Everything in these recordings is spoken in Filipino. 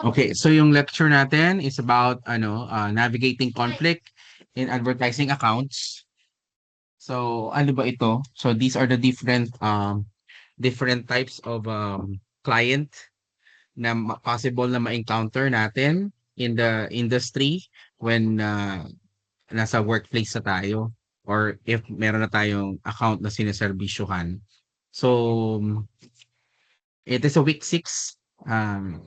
Okay, so yung lecture natin is about navigating conflict in advertising accounts. So ano ba ito? So these are the different types of client na possible na ma-encounter natin in the industry when nasa workplace na tayo or if meron na tayong account na sineserbisyuhan. So it is a week 6.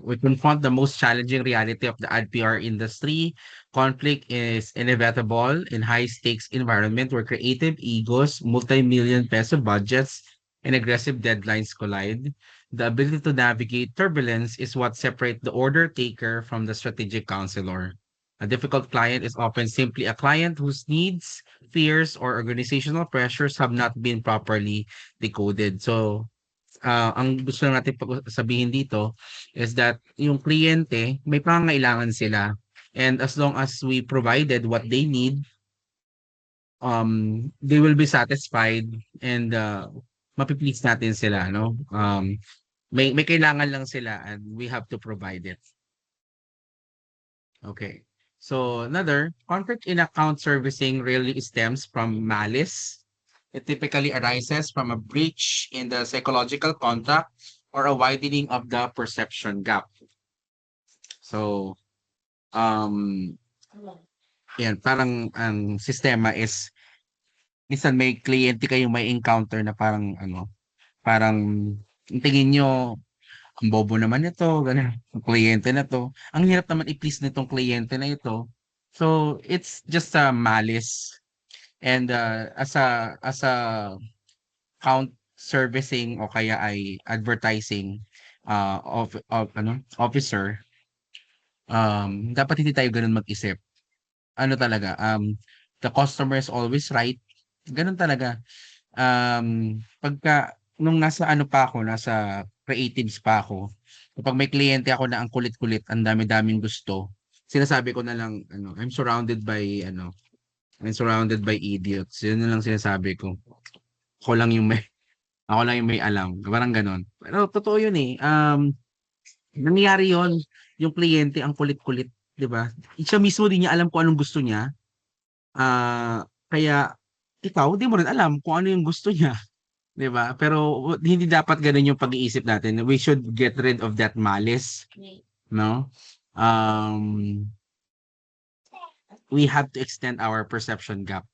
We confront the most challenging reality of the AdPR industry. Conflict is inevitable in high-stakes environment where creative egos, multi-million peso budgets, and aggressive deadlines collide. The ability to navigate turbulence is what separates the order taker from the strategic counselor. A difficult client is often simply a client whose needs, fears, or organizational pressures have not been properly decoded. So, ang gusto lang natin sabihin dito is that yung kliyente may pangangailangan sila and as long as we provided what they need, they will be satisfied and mapi-please natin sila, no? May kailangan lang sila and we have to provide it. Okay. So another, conflict in account servicing really stems from malice. It typically arises from a breach in the psychological contract or a widening of the perception gap. So, um, yan, parang ang sistema is minsan may kliyente kayong may encounter na parang parang ang tingin nyo, ang bobo naman nito, ganun, ang kliyente na 'to. Ang hirap naman i-please nitong kliyente na ito. So, it's just a malice and, as a account servicing o kaya ay advertising, officer, dapat hindi tayo gano'n mag-isip. Ano talaga, the customer is always right, gano'n talaga. Pagka nung nasa ano pa ako, nasa creatives pa ako, kapag may kliyente ako na ang kulit-kulit, ang dami-daming gusto, sinasabi ko na lang I'm surrounded by idiots. Yun na lang sinasabi ko. Ako lang yung may ako lang yung may alam, parang gano'n. Pero totoo yun, eh, nangyayari yun, yung kliyente ang kulit-kulit, 'di ba? Siya mismo di niya alam kung anong gusto niya, kaya ikaw di mo rin alam kung ano yung gusto niya. 'Di ba? Pero hindi dapat gano'n yung pag-iisip natin. We should get rid of that malice, no? Um, we have to extend our perception gap.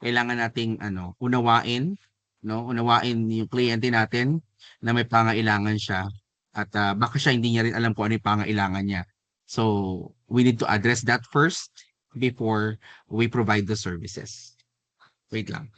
Kailangan nating unawain, no? Unawain yung kliyente natin na may pangailangan siya at baka siya hindi niya rin alam kung ano yung pangailangan niya. So, we need to address that first before we provide the services. Wait lang.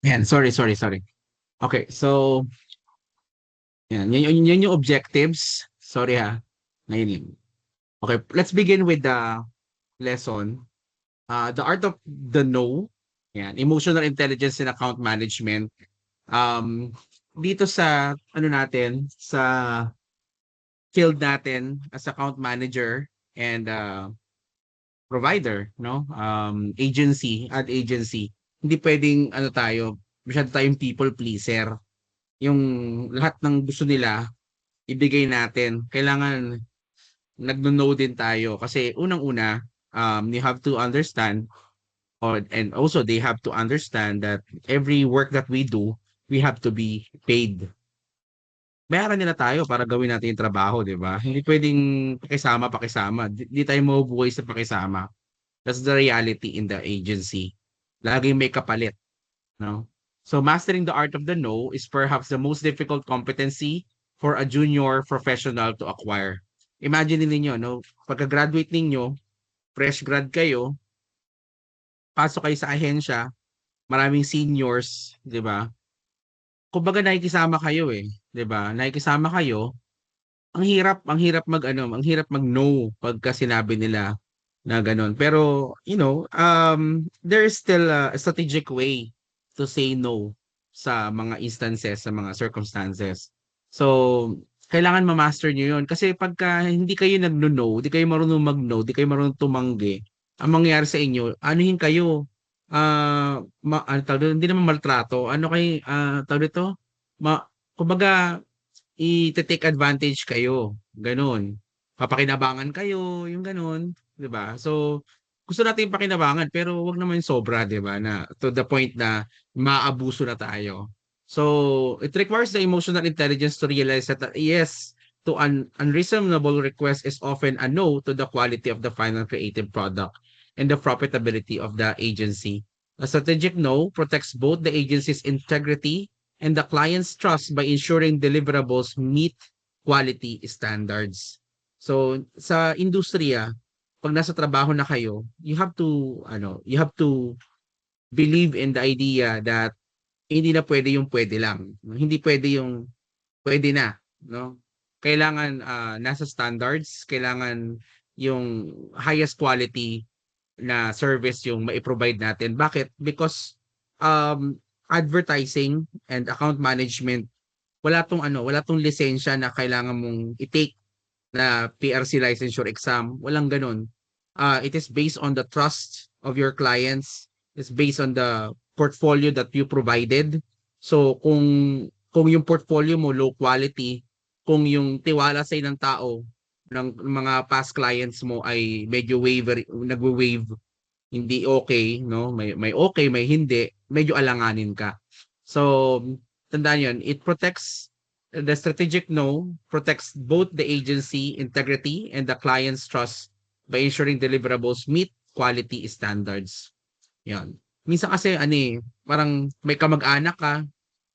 Yan, sorry. Okay, so yun yung objectives. Sorry ha. Ngayon. Okay, let's begin with the lesson. The art of the no. Yan, emotional intelligence and account management. Um, dito sa ano natin sa field natin as account manager and provider, no? Agency, ad agency. Hindi pwedeng ano tayo, masyado tayong people pleaser. Yung lahat ng gusto nila, ibigay natin. Kailangan nagno-know din tayo kasi unang-una, you have to understand and also they have to understand that every work that we do, we have to be paid. Bayaran nila tayo para gawin natin yung trabaho, 'di ba? Hindi pwedeng pakisama. Di tayo mabubuhay sa pakisama. That's the reality in the agency. Laging may kapalit, no? So mastering the art of the no is perhaps the most difficult competency for a junior professional to acquire. Imagine ninyo, no? Pagka-graduate ninyo, fresh grad kayo, pasok kayo sa ahensya, maraming seniors, 'di ba? Kumbaga nakikisama kayo eh, 'di ba? Nakikisama kayo, ang hirap mag-no pagka sinabi nila na gano'n. Pero, there is still a strategic way to say no sa mga instances, sa mga circumstances. So, kailangan ma-master niyo 'yun kasi pagka hindi kayo nagno-no, di kayo marunong mag-no, di kayo marunong tumanggi, ang mangyayari sa inyo, anuhin kayo, ano tawag dito, hindi naman maltrato, ano kay tawag dito, kumbaga take advantage kayo, gano'n. Papakinabangan kayo, yung gano'n, 'di ba? So, gusto natin pakinabangan pero wag naman yung sobra, 'di ba, na to the point na maabuso na tayo. So, it requires the emotional intelligence to realize that a yes to an unreasonable request is often a no to the quality of the final creative product and the profitability of the agency. A strategic no protects both the agency's integrity and the client's trust by ensuring deliverables meet quality standards. So sa industriya, pag nasa trabaho na kayo, you have to believe in the idea that hindi na pwede yung pwede lang. Hindi pwede yung pwede na, no? Kailangan nasa standards, kailangan yung highest quality na service yung mai-provide natin. Bakit? Because advertising and account management, wala tong lisensya na kailangan mong i-take na PRC licensure exam. Walang ganun. It is based on the trust of your clients. It's based on the portfolio that you provided. So kung yung portfolio mo low quality, kung yung tiwala sa ng tao ng mga past clients mo ay medyo nagwe-wave, hindi okay, no? May okay, may hindi, medyo alanganin ka. So, tandaan 'yon, it protects the strategic no protects both the agency integrity and the client's trust by ensuring deliverables meet quality standards. 'Yan. Minsan kasi parang may kamag-anak ka,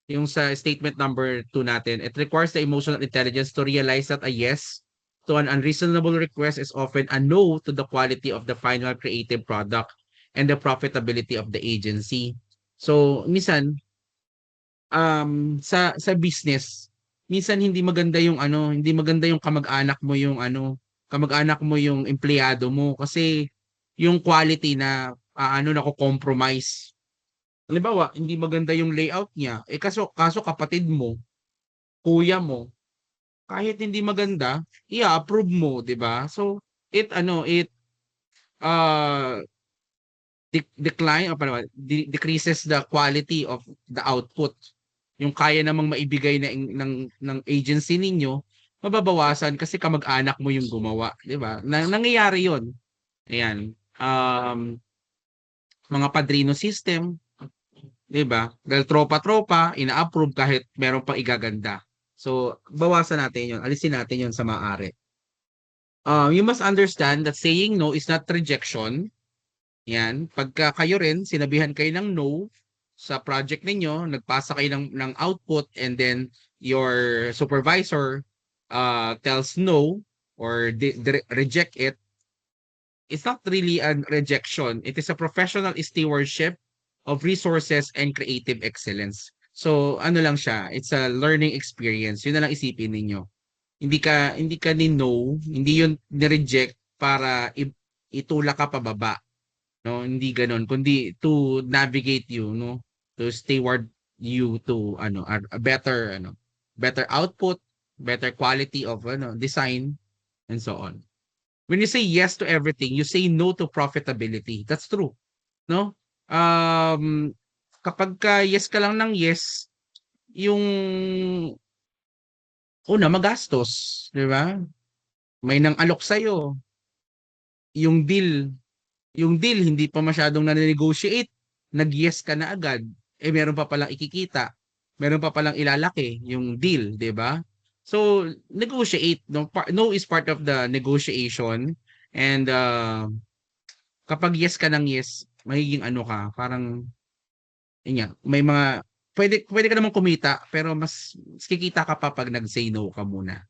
yung sa statement number 2 natin, it requires the emotional intelligence to realize that a yes to an unreasonable request is often a no to the quality of the final creative product and the profitability of the agency. So, minsan, sa business, minsan hindi maganda yung kamag-anak mo yung empleyado mo kasi yung quality na nako-compromise. Halimbawa, hindi maganda yung layout niya, kaso kapatid mo, kuya mo, kahit hindi maganda, i-approve mo, 'di ba? So, it uh decreases the quality of the output. Yung kaya namang maibigay ng agency ninyo, mababawasan kasi kamag-anak mo yung gumawa, 'di ba? Nangyayari 'yon. Ayan. Mga padrino system, 'di ba? Dahil tropa-tropa, ina-approve kahit meron pang igaganda. So, bawasan natin 'yon. Alisin natin 'yon sa maaari. You must understand that saying no is not rejection. Yan, pagka kayo rin sinabihan kayo ng no sa project ninyo, nagpasa kayo ng output and then your supervisor tells no or reject it, it's not really a rejection. It is a professional stewardship of resources and creative excellence. So ano lang siya, it's a learning experience. Yun na lang isipin ninyo. Hindi ka ni no, hindi yun ni-reject para itulak ka pababa, no? Hindi ganoon, kundi to navigate you, no? To steward you to a better output, better quality of design, and so on. When you say yes to everything, you say no to profitability. That's true, no? Um, kapag ka yes ka lang ng yes, yung una magastos, 'di ba? May nang alok sa yung deal, hindi pa masyadong na-negotiate, nag-yes ka na agad, meron pa palang ikikita, meron pa palang ilalaki yung deal, 'di ba? So, negotiate, no? No is part of the negotiation, and kapag yes ka ng yes, magiging ano ka, parang yun nga, may mga pwede ka namang kumita pero mas kikita ka pa pag nag-say no ka muna.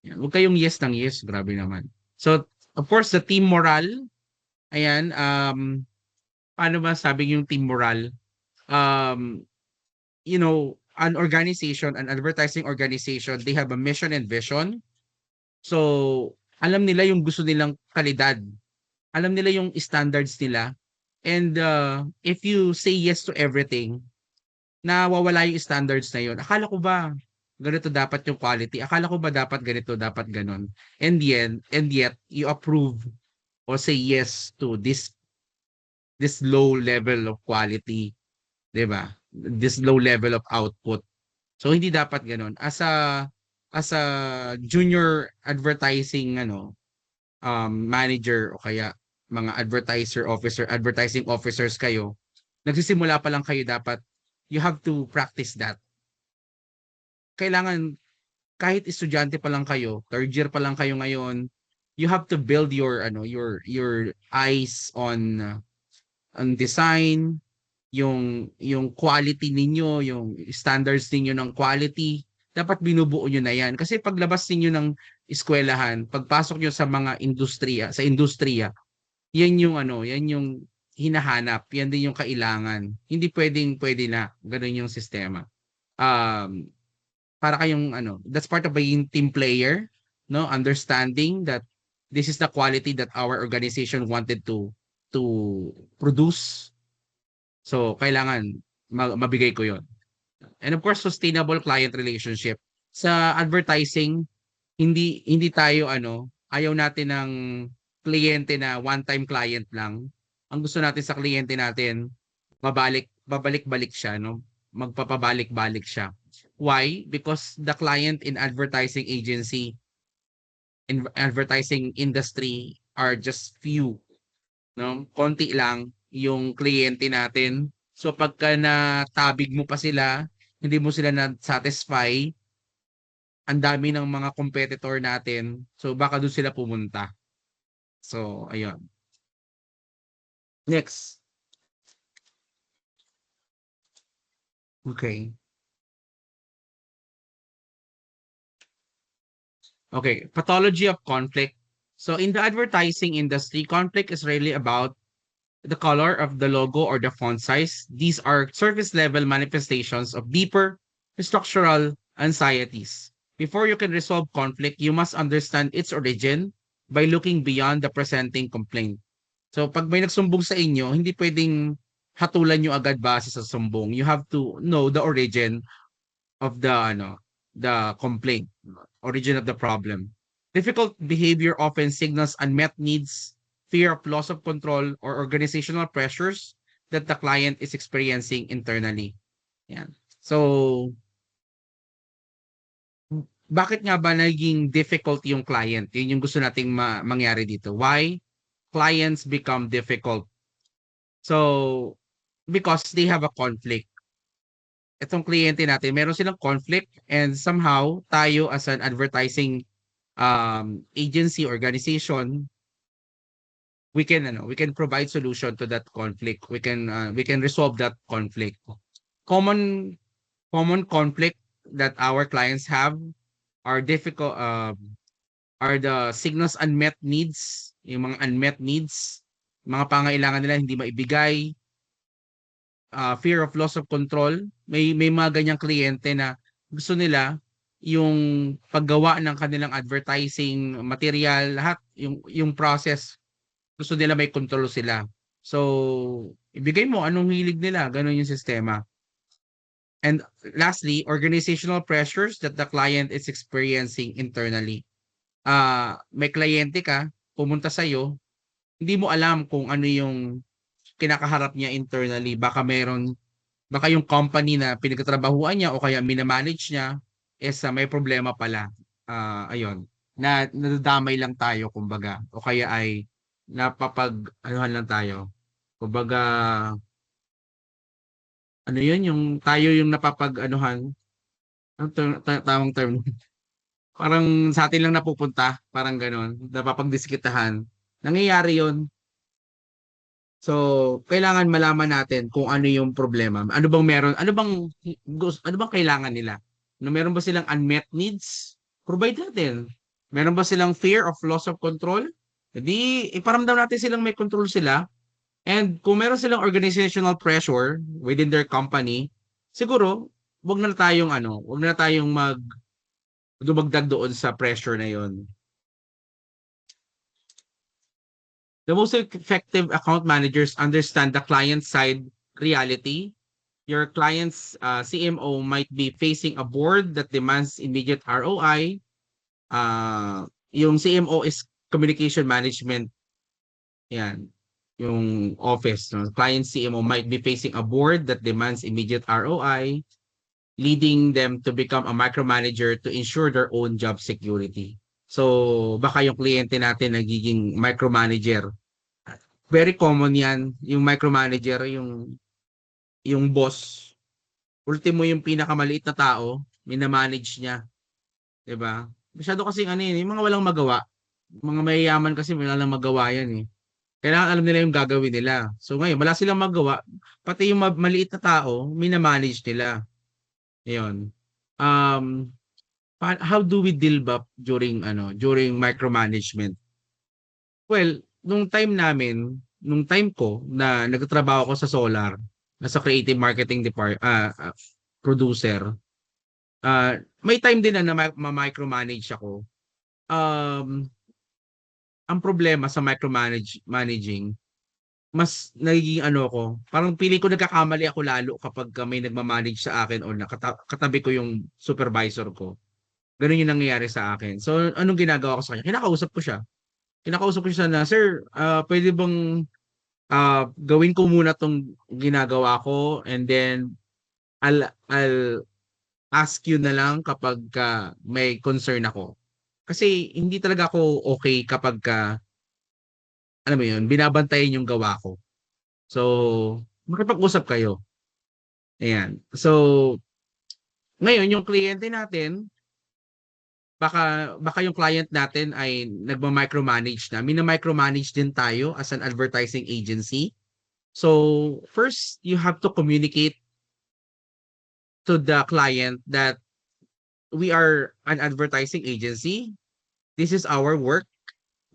Yan. Huwag kayong yes ng yes, grabe naman. So, of course, the team morale, ayan, paano ba sabi yung team morale? Um, an organization, an advertising organization, they have a mission and vision. So, alam nila yung gusto nilang kalidad. Alam nila yung standards nila. And if you say yes to everything, nawawala yung standards na yun. Akala ko ba ganito dapat yung quality? Akala ko ba dapat ganito, dapat ganon? And yet you approve or say yes to this low level of quality, 'di ba? This low level of output. So hindi dapat ganon. As a junior advertising manager o kaya mga advertising officers kayo, nagsisimula pa lang kayo, dapat you have to practice that. Kailangan kahit estudyante pa lang kayo, third year pa lang kayo ngayon, you have to build your eyes on design, yung quality ninyo, yung standards ninyo ng quality, dapat binubuo nyo na yan. Kasi paglabas ninyo ng eskwelahan, pagpasok nyo sa mga industriya, yan yung hinahanap, yan din yung kailangan. Hindi pwede na, ganun yung sistema. Para kayong that's part of being team player, no? Understanding that this is the quality that our organization wanted to produce. So kailangan mabigay ko 'yon. And of course, sustainable client relationship. Sa advertising, hindi tayo ayaw natin ng kliyente na one-time client lang. Ang gusto natin sa kliyente natin, babalik-balik siya, no? Magpapabalik-balik siya. Why? Because the client in advertising agency, in advertising industry are just few, no? Konti lang yung kliyente natin. So pagka natabig mo pa sila, hindi mo sila na-satisfy, ang dami ng mga competitor natin. So baka doon sila pumunta. So ayun. Next. Okay. Okay, pathology of conflict. So in the advertising industry, conflict is really about the color of the logo or the font size. These are surface level manifestations of deeper structural anxieties. Before you can resolve conflict, you must understand its origin by looking beyond the presenting complaint. So pag may nagsumbong sa inyo, hindi pwedeng hatulan nyo agad base sa sumbong. You have to know the origin of the complaint, origin of the problem. Difficult behavior often signals unmet needs, fear of loss of control, or organizational pressures that the client is experiencing internally. Yan. So, bakit nga ba naging difficult yung client? Yun yung gusto nating mangyari dito. Why clients become difficult? So, because they have a conflict. Itong kliyente natin, meron silang conflict, and somehow tayo as an advertising agency, organization, we can provide solution to that conflict. We can resolve that conflict. Common conflict that our clients have are difficult are the signals unmet needs, yung mga unmet needs, mga pangailangan nila hindi maibigay, fear of loss of control. May mga ganyang kliyente na gusto nila yung paggawa ng kanilang advertising material, lahat yung process, gusto nila may control sila. So, ibigay mo anong hilig nila, ganun yung sistema. And lastly, organizational pressures that the client is experiencing internally. May kliyente ka, pumunta sa'yo, hindi mo alam kung ano yung kinakaharap niya internally. Baka yung company na pinagtatrabahuan niya o kaya minamanage niya is may problema pala. Ayun, na nadadamay lang tayo kumbaga o kaya ay napapag-anuhan lang tayo. Kumbaga, ano yun, yung tayo yung napapag-anuhan, ang tamang term, parang sa atin lang napupunta, parang gano'n, napapagdiskitahan. Nangyayari yun. So, kailangan malaman natin kung ano yung problema. Ano bang meron? Ano bang kailangan nila? No, meron ba silang unmet needs? Provide natin. Meron ba silang fear of loss of control? Hindi, iparamdam natin silang may control sila. And kung meron silang organizational pressure within their company, siguro, wag na tayong dumagdag doon sa pressure na yon. The most effective account managers understand the client side reality. Your client's CMO might be facing a board that demands immediate ROI. Yung CMO is communication management. Yan. Yung office. No? Client CMO might be facing a board that demands immediate ROI, leading them to become a micromanager to ensure their own job security. So, baka yung kliyente natin nagiging micromanager. Very common yan. Yung micromanager, yung boss, ultimo yung pinakamaliit na tao, minamanage niya, 'di ba? Masyado kasing ano yun, yung mga walang magawa. Mga mayayaman kasi wala lang magawa yan eh. Kailangan alam nila yung gagawin nila. So ngayon, wala silang magawa, pati yung maliit na tao, minamanage nila. Ayun. Um, how do we deal ba during micromanagement? Well, nung time ko na nagtatrabaho ako sa Solar, nasa creative marketing producer, may time din na ma-micromanage ako. Ang problema sa managing, mas nagiging ano ko, parang pili ko nagkakamali ako lalo kapag may nagma-manage sa akin o katabi ko yung supervisor ko. Ganun yung nangyayari sa akin. So, anong ginagawa ko sa kanya? Kinakausap ko siya na, "Sir, pwede bang gawin ko muna 'tong ginagawa ko and then I'll ask you na lang kapagka may concern ako." Kasi hindi talaga ako okay kapagka, alam mo 'yun, binabantayan yung gawa ko. So, makipag-usap kayo, ayan. So, ngayon yung kliyente natin, baka yung client natin ay nagma-micromanage na. Mina-micromanage din tayo as an advertising agency. So, first, you have to communicate to the client that we are an advertising agency. This is our work.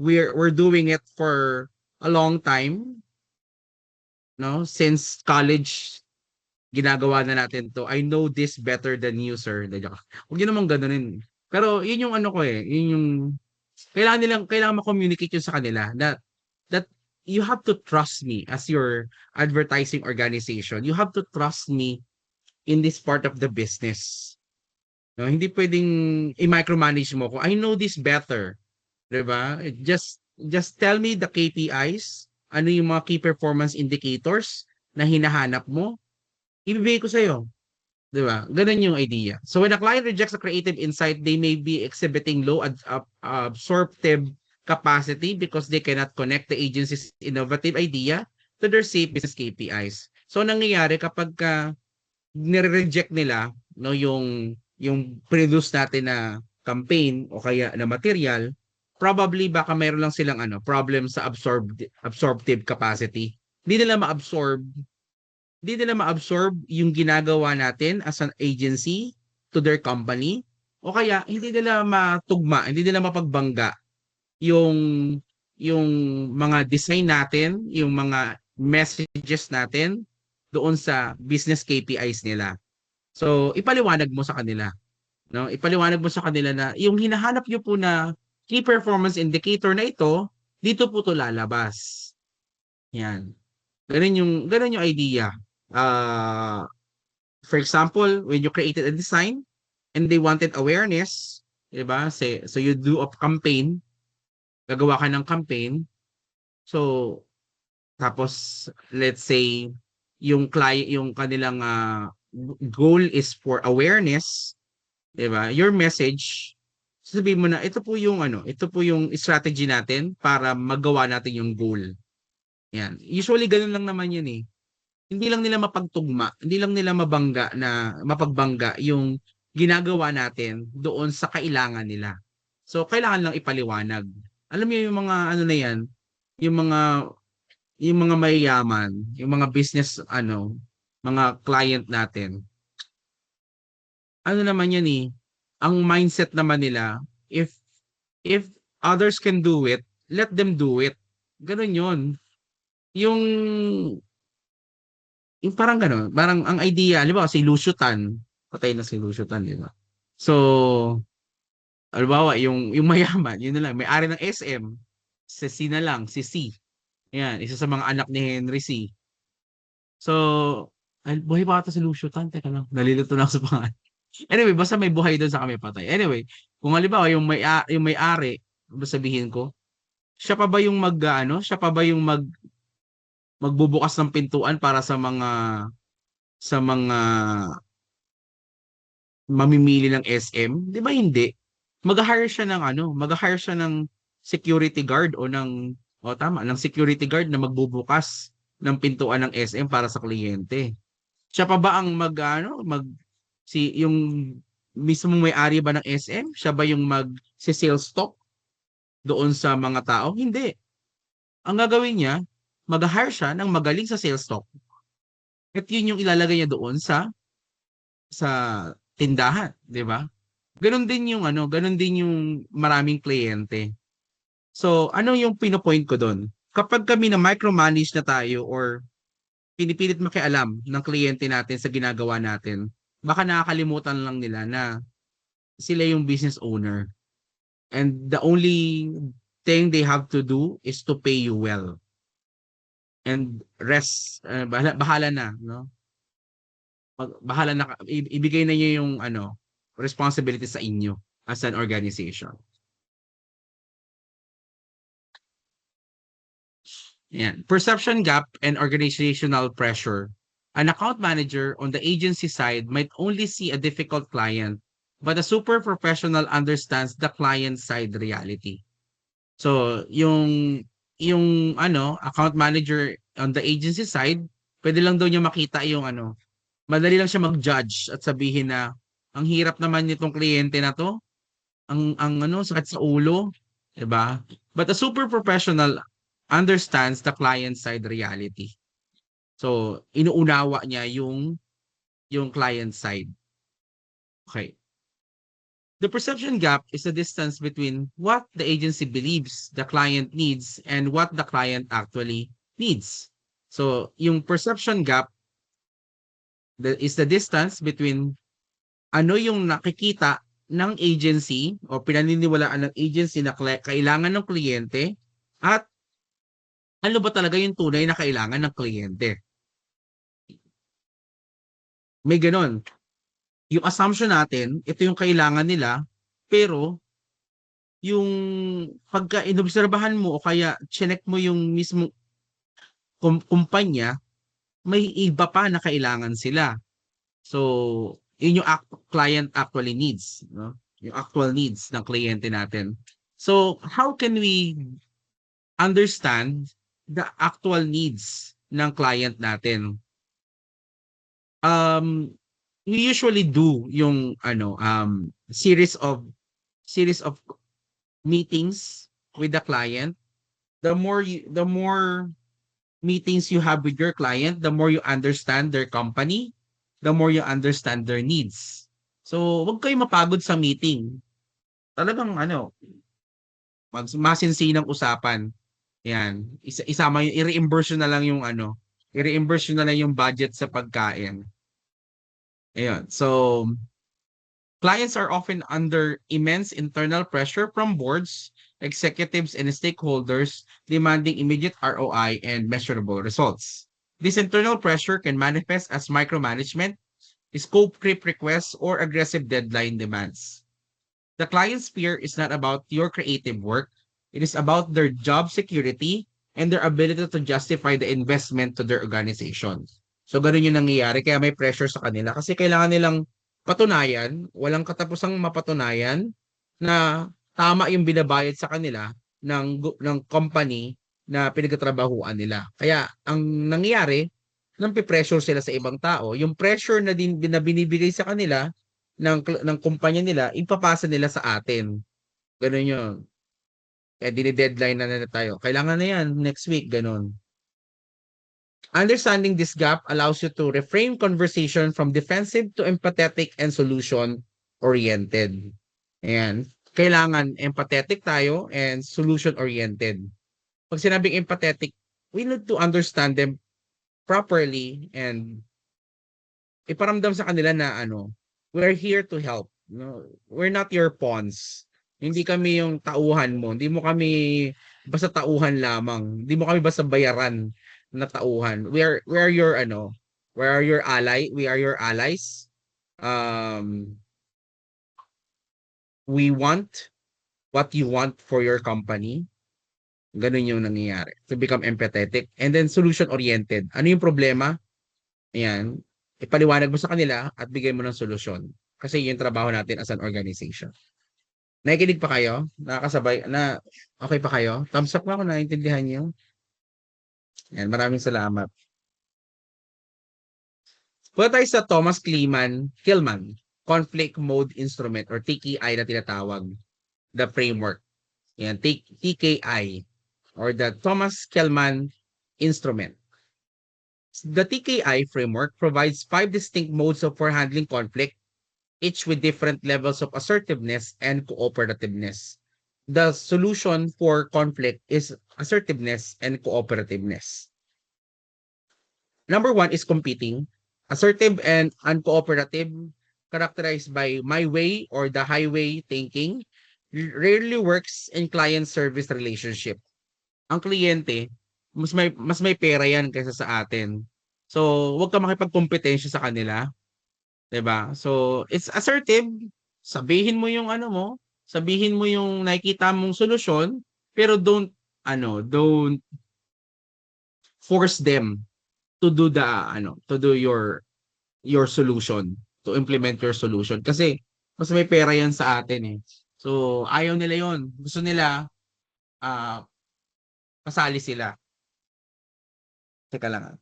We're doing it for a long time, no? Since college, ginagawa na natin 'to. I know this better than you, sir. Hindi, joke. Huwag niyo namang ganunin. Pero yun yung ano ko eh, yun yung kailangan ma-communicate yun sa kanila that you have to trust me as your advertising organization. You have to trust me in this part of the business. No, hindi pwedeng i-micromanage mo ko. I know this better, 'di ba? Just tell me the KPIs, ano yung mga key performance indicators na hinahanap mo, ibibigay ko sa iyo, 'di ba? Ganun yung idea. So when a client rejects a creative insight, they may be exhibiting low absorptive capacity because they cannot connect the agency's innovative idea to their safe business KPIs. So nangyayari kapag nire-reject nila no yung produce natin na campaign o kaya na material, probably baka mayroon lang silang problem sa absorptive capacity. Hindi nila ma-absorb yung ginagawa natin as an agency to their company o kaya hindi nila matugma, hindi nila mapagbangga yung yung mga design natin, yung mga messages natin doon sa business KPIs nila. So, ipaliwanag mo sa kanila, no? Ipaliwanag mo sa kanila na yung hinahanap niyo po na key performance indicator na ito, dito po 'to lalabas. Yan. Ganun yung idea. Ah, For example, when you created a design and they wanted awareness, 'di ba? Say, so you do a campaign, gagawa ka ng campaign. So tapos let's say yung kanilang goal is for awareness, 'di ba? Your message, sasabihin mo na ito po yung strategy natin para magawa natin yung goal. Yan. Usually ganun lang naman 'yun eh. Hindi lang nila mapagtugma, hindi lang nila mapagbangga yung ginagawa natin doon sa kailangan nila. So kailangan lang ipaliwanag. Alam mo yung mga ano na yan, yung mga yung mga mayayaman, yung mga business mga client natin. Ano naman yan eh, ang mindset naman nila, if others can do it, let them do it. Ganun yun. Yung Yung parang gano'n, parang ang idea, halimbawa si Lucio Tan, patay na si Lucio Tan, 'di ba? So, halimbawa yung mayaman, yun na lang, may-ari ng SM, si C na lang, si C. Yan, isa sa mga anak ni Henry C. So, ay, buhay pa ata si Lucio Tan, teka lang, nalilito na ako sa pangalan. Anyway, basta may buhay doon sa kami patay. Anyway, kung halimbawa yung may-ari, ano sabihin ko, siya pa ba yung siya pa ba yung magbubukas ng pintuan para sa mga mamimili ng SM, 'di ba hindi? Mag-hire siya ng security guard ng security guard na magbubukas ng pintuan ng SM para sa kliyente. Siya pa ba ang yung mismong may-ari ba ng SM? Siya ba yung si-sales talk doon sa mga tao? Hindi. Ang gagawin niya, mag-hire siya ng magaling sa sales talk. At yun yung ilalagay niya doon sa tindahan, 'di ba? Ganun din yung maraming kliyente. So, ano yung pino-point ko doon? Kapag kami na micromanage na tayo or pinipilit makialam ng kliyente natin sa ginagawa natin, baka nakakalimutan lang nila na sila yung business owner. And the only thing they have to do is to pay you well. And rest, bahala na, no? Bahala na, ibigay na niyo yung responsibility sa inyo as an organization. Yan. Perception gap and organizational pressure. An account manager on the agency side might only see a difficult client, but a super professional understands the client side reality. So, yung account manager on the agency side, pwede lang daw niya makita yung madali lang siya mag-judge at sabihin na ang hirap naman nitong kliyente na to, ang sakit sa ulo, 'di ba? But a super professional understands the client side reality. So, inuunawa niya yung client side. Okay. The perception gap is the distance between what the agency believes the client needs and what the client actually needs. So, yung perception gap is the distance between ano yung nakikita ng agency o pinaniniwalaan ng agency na kailangan ng kliyente at ano ba talaga yung tunay na kailangan ng kliyente. May ganon. Yung assumption natin, ito yung kailangan nila, pero yung pagka inobserbahan mo o kaya chinek mo yung mismo kumpanya, may iba pa na kailangan sila. So, yun yung client actually needs, no? Yung actual needs ng kliyente natin. So, how can we understand the actual needs ng client natin? We usually do yung series of meetings with the client. The more meetings you have with your client, the more you understand their company, the more you understand their needs. So, wag kayo mapagod sa meeting. Talagang masinsinang usapan. Yan. Isama yung i-reimburse na lang i-reimburse na lang yung budget sa pagkain. Ayun. So, clients are often under immense internal pressure from boards, executives, and stakeholders demanding immediate ROI and measurable results. This internal pressure can manifest as micromanagement, scope creep requests, or aggressive deadline demands. The client's fear is not about your creative work. It is about their job security and their ability to justify the investment to their organization. So, ganun yung nangyayari. Kaya may pressure sa kanila kasi kailangan nilang patunayan, walang katapusang mapatunayan na tama yung binabayad sa kanila ng company na pinagtatrabahuan nila. Kaya ang nangyayari, nampi-pressure sila sa ibang tao. Yung pressure na din na binibigay sa kanila ng kumpanya nila, ipapasa nila sa atin. Ganun yun. Kaya dini-deadline na nila tayo. Kailangan na yan next week, ganun. Understanding this gap allows you to reframe conversation from defensive to empathetic and solution-oriented. Ayan. Kailangan empathetic tayo and solution-oriented. Pag sinabing empathetic, we need to understand them properly and iparamdam sa kanila na we're here to help. No, we're not your pawns. Hindi kami yung tauhan mo. Hindi mo kami basta tauhan lamang. Hindi mo kami basta bayaran na tauhan. We are your we are your ally. We are your allies. We want what you want for your company. Ganun yung nangyayari. To become empathetic and then solution-oriented. Ano yung problema? Ayan. Ipaliwanag mo sa kanila at bigay mo ng solusyon. Kasi yun yung trabaho natin as an organization. Nakikinig pa kayo? Nakakasabay? Okay pa kayo? Thumbs up nga kung naiintindihan niyo. Yan, maraming salamat. Punta tayo sa Thomas Killman Conflict Mode Instrument or TKI na tinatawag. The framework. Yan, TKI or the Thomas Killman Instrument. The TKI framework provides 5 distinct modes for handling conflict, each with different levels of assertiveness and cooperativeness. The solution for conflict is assertiveness and cooperativeness. Number 1 is competing. Assertive and uncooperative, characterized by my way or the highway thinking, rarely works in client-service relationship. Ang kliyente, mas may pera yan kaysa sa atin. So, huwag ka makipagkompetensya sa kanila. 'Di ba? So, it's assertive. Sabihin mo yung sabihin mo yung nakikita mong solusyon, pero don't force them to do your solution, to implement your solution kasi mas may pera yan sa atin eh. So, ayaw nila yon. Gusto nila pasali sila. Teka lang.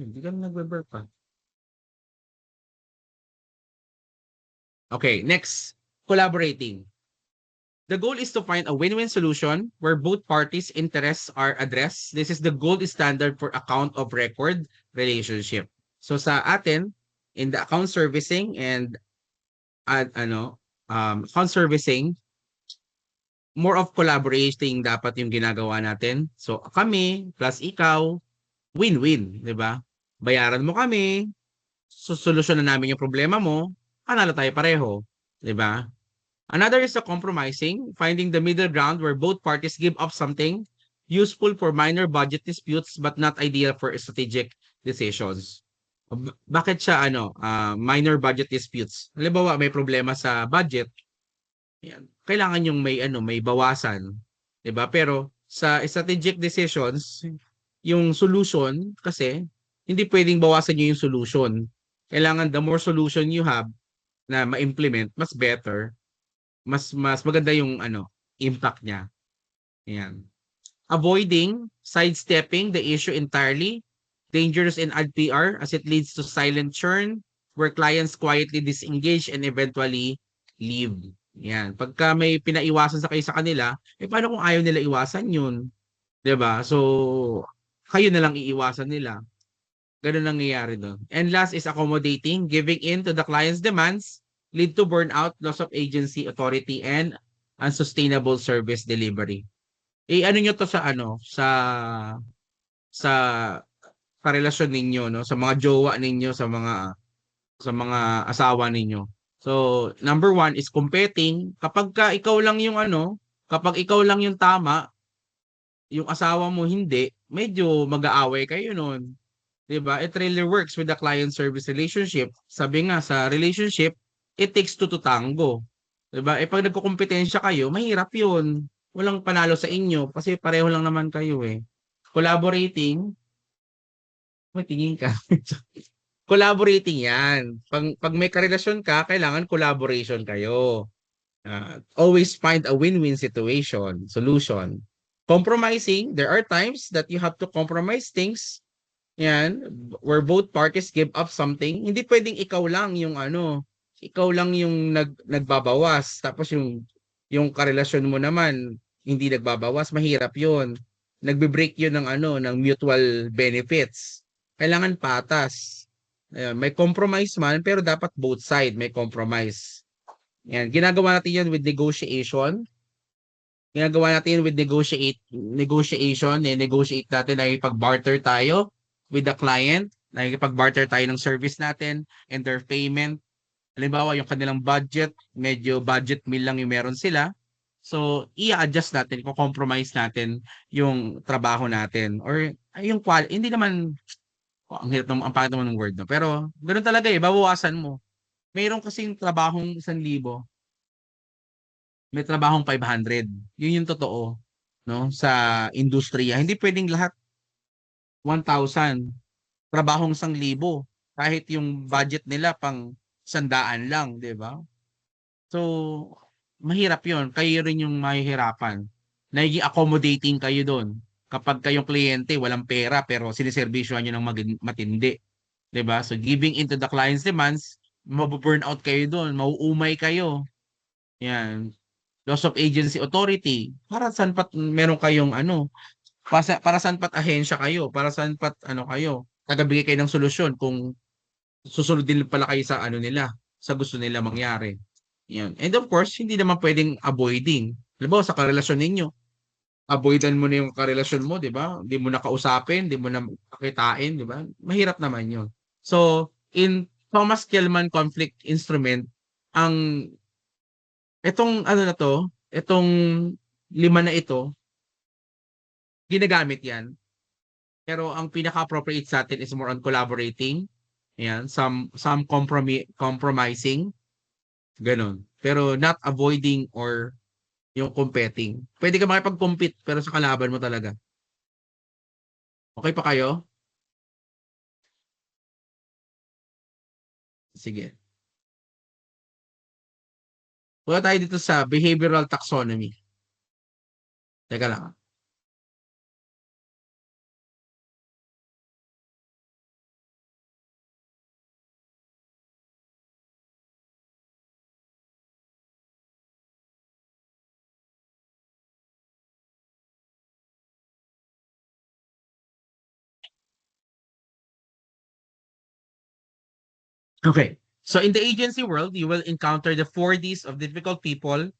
Hindi ka nagbe-burp pa. Okay, next, collaborating. The goal is to find a win-win solution where both parties' interests are addressed. This is the gold standard for account of record relationship. So sa atin, in the account servicing and account servicing, more of collaborating dapat yung ginagawa natin. So kami plus ikaw, win-win, 'di ba? Bayaran mo kami, solusyonan namin yung problema mo, panalo tayo pareho, 'di ba? Another is the compromising, finding the middle ground where both parties give up something useful for minor budget disputes but not ideal for strategic decisions. Bakit siya minor budget disputes? Halimbawa, may problema sa budget. Yan. Kailangan yung may bawasan, 'di ba? Pero sa strategic decisions, yung solution kasi hindi pwedeng bawasan niyo yung solution. Kailangan the more solution you have na ma-implement, mas better, mas maganda yung impact niya. Ayan. Avoiding, sidestepping the issue entirely, dangerous in AdPR as it leads to silent churn where clients quietly disengage and eventually leave. Yan. Pagka may pinaiwasan sa kayo sa kanila, paano kung ayaw nila iwasan yun? 'Di ba? So, kayo na lang iiwasan nila. Ganun nangyayari doon. And last is accommodating, giving in to the client's demands, lead to burnout, loss of agency, authority, and unsustainable service delivery. Ano nyo to sa relasyon ninyo, no? Sa mga jowa ninyo, sa mga asawa ninyo. So, number 1 is competing. Kapag ikaw lang yung tama, yung asawa mo hindi, medyo mag-aaway kayo noon. 'Di ba? It really works with the client service relationship. Sabi nga sa relationship, it takes two to tango. 'Di ba? Eh, 'pag nagkokompetensya kayo, mahirap 'yun. Walang panalo sa inyo kasi pareho lang naman kayo, eh. Collaborating, may tingin ka. Collaborating 'yan. 'Pag may karelasyon ka, kailangan collaboration kayo. Always find a win-win solution. Compromising, there are times that you have to compromise things. Yan, where both parties give up something. Hindi pwedeng ikaw lang yung nagbabawas tapos yung karelasyon mo naman hindi nagbabawas, mahirap 'yun. Nagbe-break 'yun ng mutual benefits. Kailangan patas. Ayun, may compromise man pero dapat both side may compromise. Yan, ginagawa natin 'yan with negotiation. Ginagawa natin 'yan with negotiation, negotiate natin na ipag-barter tayo with the client, nakikipag-barter tayo ng service natin and their payment. Halimbawa, yung kanilang budget, medyo budget meal lang yung meron sila. So, i-adjust natin, compromise natin yung trabaho natin or yung quality. Hindi naman, ang hirap naman, ang pangit naman ng word, no? Pero, ganoon talaga eh, babawasan mo. Mayroon kasing trabahong 1,000, may trabahong 500. Yun yung totoo, no? Sa industriya. Hindi pwedeng lahat 1,000. Trabahong 1,000 kahit yung budget nila pang 100 lang, 'di ba? So, mahirap 'yon. Kayo rin yung mahihirapan. Nagiging accommodating kayo doon. Kapag kayong kliyente walang pera pero siniserbisyohan niyo ng matindi, 'di ba? So, giving into the client's demands, mabu-burnout kayo doon, mauumay kayo. 'Yan. Loss of agency authority. Para saan pat meron kayong para saan pat ahensya kayo, para saan pat kayo, tagabigay kayo ng solusyon kung susunod din pala kayo sa nila, sa gusto nila mangyari. Yan. And of course, hindi naman pwedeng avoiding. Halimbawa, sa karelasyon ninyo, avoidan mo na yung karelasyon mo, di ba? Hindi mo na kausapin, hindi mo na kakitain, di ba? Mahirap naman yun. So, in Thomas Kelman conflict instrument, ang itong itong 5 na ito, ginagamit yan. Pero ang pinaka-appropriate sa atin is more on collaborating. Ayan, some compromising, gano'n. Pero not avoiding or yung competing. Pwede ka makipag-compete pero sa kalaban mo talaga. Okay pa kayo? Sige. Punta tayo dito sa behavioral taxonomy. Teka lang. Okay. So in the agency world, you will encounter the 4 Ds of difficult people.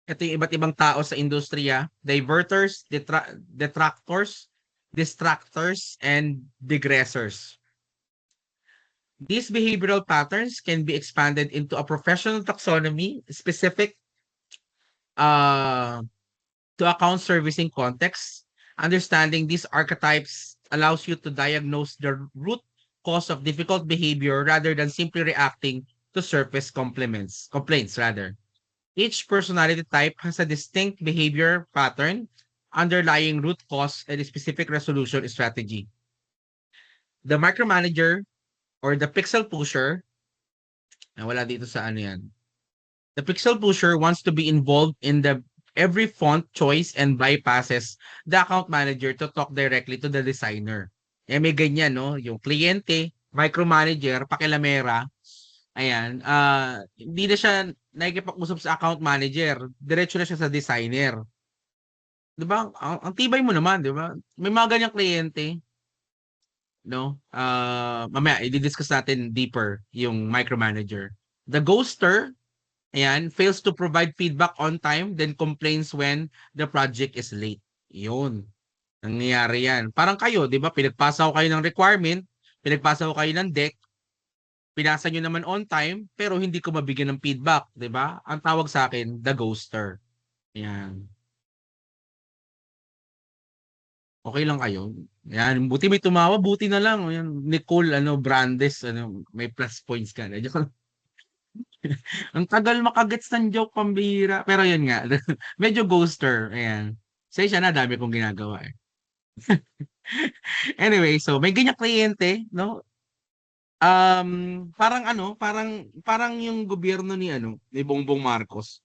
Ito yung iba't ibang tao sa industriya. Diverters, detractors, distractors, and digressors. These behavioral patterns can be expanded into a professional taxonomy specific uh, to account servicing context. Understanding these archetypes allows you to diagnose the root cause of difficult behavior rather than simply reacting to surface complaints rather. Each personality type has a distinct behavior pattern, underlying root cause, and a specific resolution strategy. The micromanager or the pixel pusher, wala dito sa yan. The pixel pusher wants to be involved in the every font choice and bypasses the account manager to talk directly to the designer. May ganyan, no? Yung kliyente, micromanager, pakilamera, ayan, hindi na siya nakikipag-usap sa account manager. Diretso na siya sa designer. 'Di ba? Ang tibay mo naman, 'di ba? May mga ganyang kliyente, no? Mamaya i-discuss natin deeper yung micromanager. The ghoster, ayan, fails to provide feedback on time, then complains when the project is late. Yun. Nangyayari yan. Parang kayo, di ba? Pinagpasa ko kayo ng requirement, pinagpasa ko kayo ng deck, pinasa nyo naman on time, pero hindi ko mabigyan ng feedback, di ba? Ang tawag sa akin, the ghoster. Yan. Okey lang kayo? Yan, buti may tumawa, buti na lang. Ayan, Nicole ano, Brandes, ano, may plus points ka na. Joke lang. Ang tagal maka-gets ng joke, pambihira. Pero yun nga, medyo ghoster, ayan. Pasensya na, dami kong ginagawa, eh. Anyway, so may ganyang kliyente, 'no? Parang ano, parang parang yung gobyerno ni ano, ni Bongbong Marcos.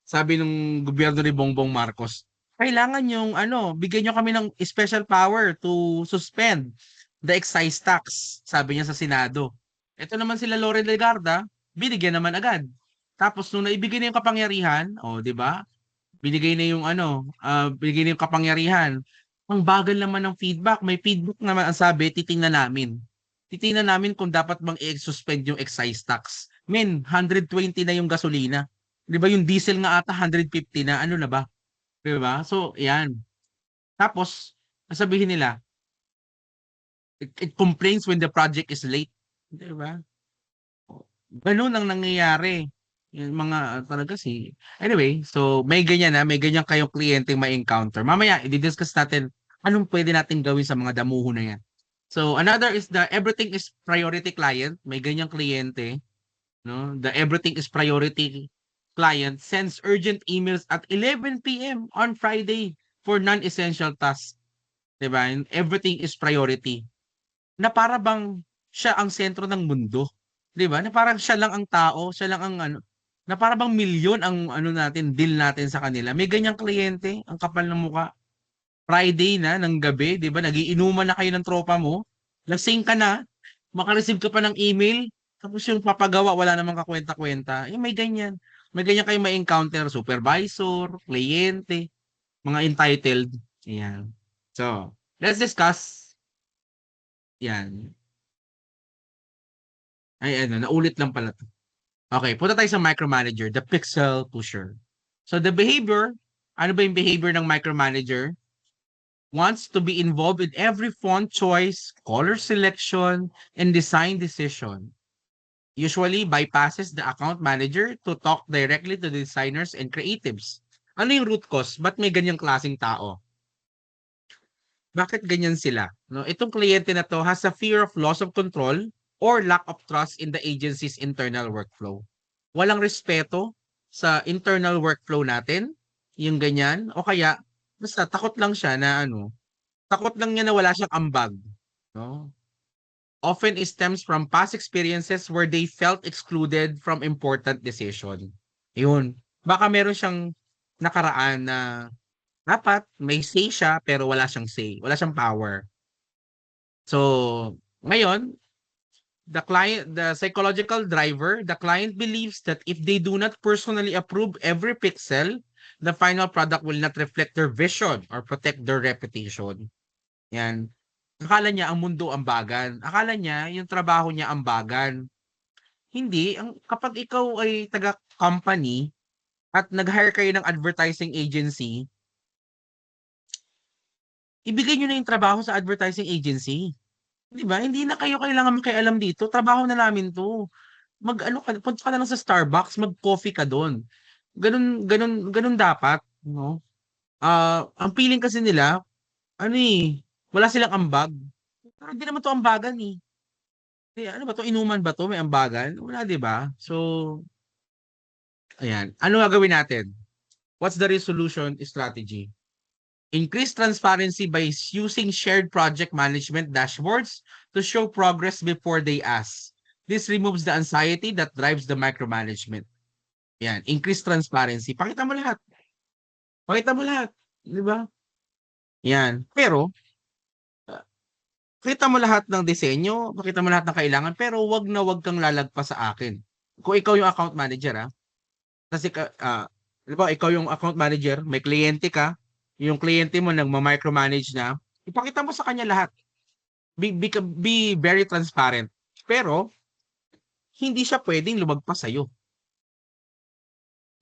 Sabi nung gobyerno ni Bongbong Marcos, kailangan yung ano, bigyan niyo kami ng special power to suspend the excise tax, sabi niya sa Senado. Ito naman sila Loren Legarda, binigyan naman agad. Tapos nung naibigay na yung kapangyarihan, oh, 'di ba? Binigay na yung ano, binigay na yung kapangyarihan. Ang bagal naman ng feedback. May feedback naman ang sabi, titingnan namin. Titingnan namin kung dapat bang i-suspend yung excise tax. Men, 120 na yung gasolina. 'Di ba yung diesel nga ata 150 na, ano na ba? 'Di ba? So, 'yan. Tapos, sasabihin nila, it complains when the project is late. 'Di ba? Gano'n ang nangyayari. Yung mga talaga anyway, so may ganyan na, may ganyan kayong kliyenteng ma-encounter. Mamaya i-discuss natin anong pwede nating gawin sa mga damuho na yan. So another is the everything is priority client. May ganyang kliyente, no? The everything is priority client sends urgent emails at 11 p.m. on Friday for non-essential tasks. 'Di ba? And everything is priority. Na para bang siya ang sentro ng mundo, 'di ba? Na parang siya lang ang tao, siya lang ang ano, na para bang milyon ang ano natin, deal natin sa kanila. May ganyang kliyente, ang kapal ng mukha. Friday na ng gabi, 'di ba? Nagiinuman na kayo ng tropa mo, lasing ka na, maka-receive ka pa ng email, tapos yung papagawa wala namang kakuwenta-kuwenta. May ganyan. May ganyan kayong ma-encounter, supervisor, kliyente, mga entitled. Ayan. So, let's discuss. Yan. Ay ano, naulit lang pala 'to. Okay, punta tayo sa micromanager, the pixel pusher. So the behavior, ano ba yung behavior ng micromanager? Wants to be involved in every font choice, color selection, and design decision. Usually bypasses the account manager to talk directly to the designers and creatives. Ano yung root cause? Ba't may ganyang klaseng tao? Bakit ganyan sila? No, itong kliyente na to has a fear of loss of control or lack of trust in the agency's internal workflow. Walang respeto sa internal workflow natin, yung ganyan, o kaya basta takot lang siya na ano, takot lang niya na wala siyang ambag, no? Often it stems from past experiences where they felt excluded from important decision. Yun. Baka meron siyang nakaraan na dapat may say siya pero wala siyang say, wala siyang power. So, ngayon, the psychological driver, the client believes that if they do not personally approve every pixel, the final product will not reflect their vision or protect their reputation. Yan. Akala niya ang mundo ambagan. Akala niya yung trabaho niya ambagan. Hindi, kapag ikaw ay taga-company at nag-hire kayo ng advertising agency, ibigay niyo na yung trabaho sa advertising agency. 'Di ba? Hindi na kayo kailangan makialam dito, trabaho na namin 'to. Mag-ano ka, punta ka na lang sa Starbucks, mag-coffee ka do'n. Gano'n gano'n gano'n dapat, 'no? Ang feeling kasi nila ano, wala silang ambag. Pero hindi naman 'to ambagan, eh. Ano ba 'to, inuman ba 'to, may ambagan? Wala, 'di ba? So, ayan. Ano gagawin natin? What's the resolution strategy? Increase transparency by using shared project management dashboards to show progress before they ask. This removes the anxiety that drives the micromanagement. Yan, increase transparency. Pakita mo lahat. Pakita mo lahat, 'di ba? Yan. Pero pakita mo lahat ng disenyo, pakita mo lahat ng kailangan, pero wag kang lalagpas sa akin. Kung ikaw yung account manager, kasi 'di ba, ikaw yung account manager, may kliyente ka, yung kliyente mo nagma-micromanage na, ipakita mo sa kanya lahat. Be very transparent. Pero hindi siya pwedeng lumagpas sa'yo.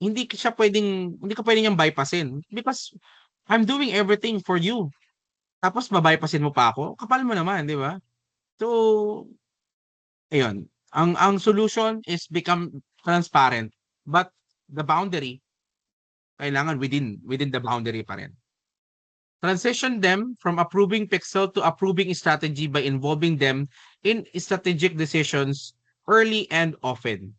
Hindi ka pwedeng niyang bypassin because I'm doing everything for you. Tapos ba-bypassin mo pa ako? Kapal mo naman, 'di ba? So, ayun. Ang solution is become transparent, but the boundary kailangan within the boundary pa rin. Transition them from approving pixel to approving strategy by involving them in strategic decisions early and often,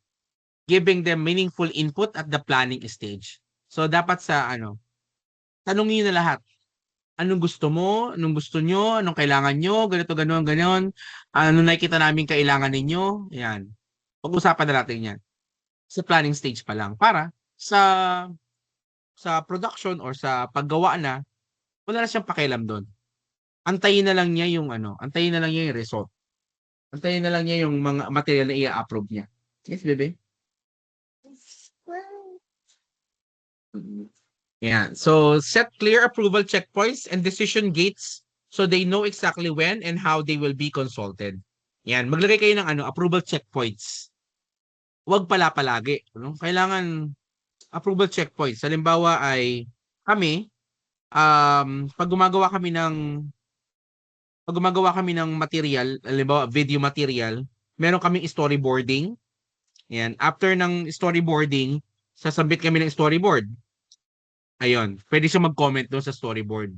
giving them meaningful input at the planning stage. So dapat sa tanongin niyo na lahat. Anong gusto mo? Anong gusto nyo? Anong kailangan nyo? Ganito, ganon, ganon. Ano nakikita namin kailangan ninyo? Yan. Pag-usapan na natin yan. Sa planning stage pa lang. Para sa production or sa paggawa na, wala na siyang pakialam doon. Antayin na lang niya yung antayin na lang niya yung result. Antayin na lang niya yung mga material na i-approve niya. Yes, bebe? Yeah. So set clear approval checkpoints and decision gates so they know exactly when and how they will be consulted. Yan, maglagay kayo ng approval checkpoints. Huwag pala palagi, Kailangan approval checkpoints. Halimbawa ay kami pag gumagawa kami ng material, halimbawa video material, meron kaming storyboarding. Yan, after ng storyboarding, sasabit kami ng storyboard. Ayun, pwede siya mag-comment doon sa storyboard.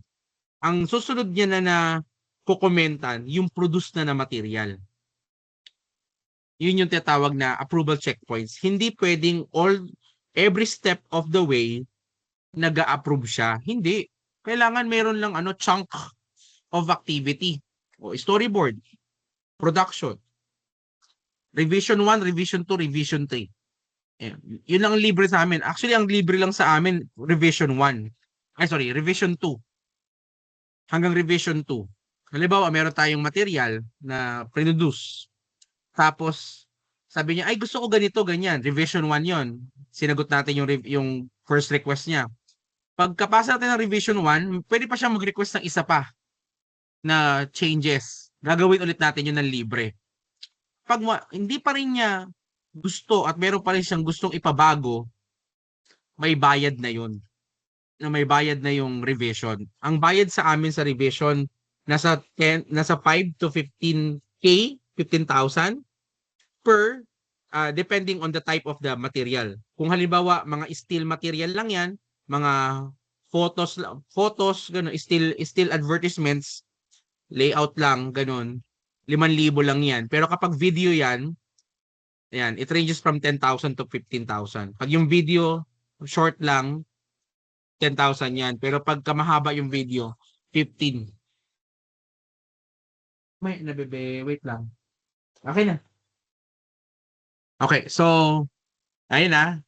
Ang susunod niya na kukomentan, yung produce na material. Yun yung tinatawag na approval checkpoints. Hindi pwedeng every step of the way nag-a-approve siya. Hindi. Kailangan meron lang chunk of activity. O storyboard, production, revision 1, revision 2, revision 3. Yun lang ang libre sa amin. Actually, ang libre lang sa amin, revision 1. Revision 2. Hanggang revision 2. Halimbawa, meron tayong material na produce. Tapos, sabi niya, ay gusto ko ganito, ganyan. Revision 1 yon. Sinagot natin yung first request niya. Pagkapasa natin ng revision 1, pwede pa siya mag-request ng isa pa na changes. Gagawin ulit natin yun ng libre. Pag hindi pa rin niya gusto at meron pa rin siyang gustong ipabago, may bayad na yun. May bayad na yung revision. Ang bayad sa amin sa revision, nasa 5 to 15K, 15,000 per depending on the type of the material. Kung halimbawa, mga steel material lang yan, mga photos, ganun, still advertisements, layout lang, ganun, 5,000 lang yan. Pero kapag video yan, it ranges from 10,000 to 15,000. Pag yung video, short lang, 10,000 yan. Pero pagka mahaba yung video, 15. May nabebe, wait lang. Okay na. Okay, so, ayun na.